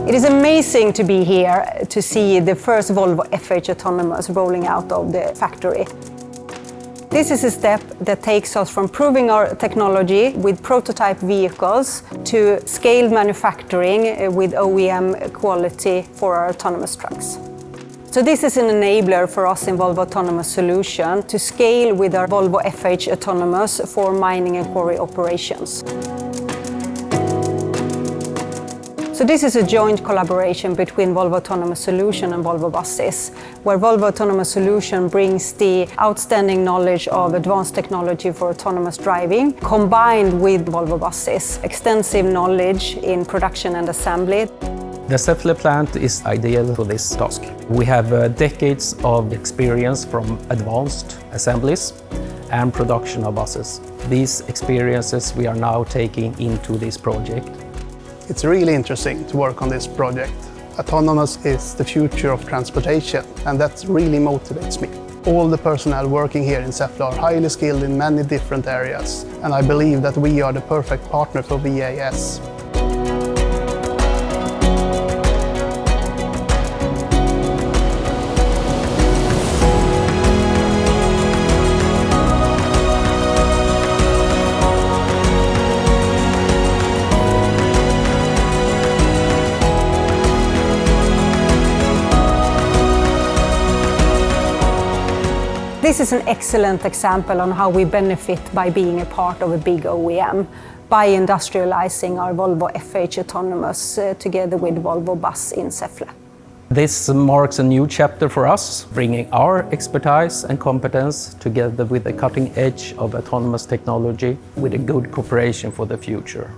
It is amazing to be here to see the first Volvo FH Autonomous rolling out of the factory. This is a step that takes us from proving our technology with prototype vehicles to scaled manufacturing with OEM quality for our autonomous trucks. So this is an enabler for us in Volvo Autonomous Solution to scale with our Volvo FH Autonomous for mining and quarry operations. So this is a joint collaboration between Volvo Autonomous Solution and Volvo Buses, where Volvo Autonomous Solution brings the outstanding knowledge of advanced technology for autonomous driving, combined with Volvo Buses' extensive knowledge in production and assembly. The Säffle plant is ideal for this task. We have decades of experience from advanced assemblies and production of buses. These experiences we are now taking into this project. It's really interesting to work on this project. Autonomous is the future of transportation, and that really motivates me. All the personnel working here in Säffle are highly skilled in many different areas, and I believe that we are the perfect partner for VAS. This is an excellent example on how we benefit by being a part of a big OEM, by industrializing our Volvo FH Autonomous together with Volvo Bus in Säffle. This marks a new chapter for us, bringing our expertise and competence together with the cutting edge of autonomous technology with a good cooperation for the future.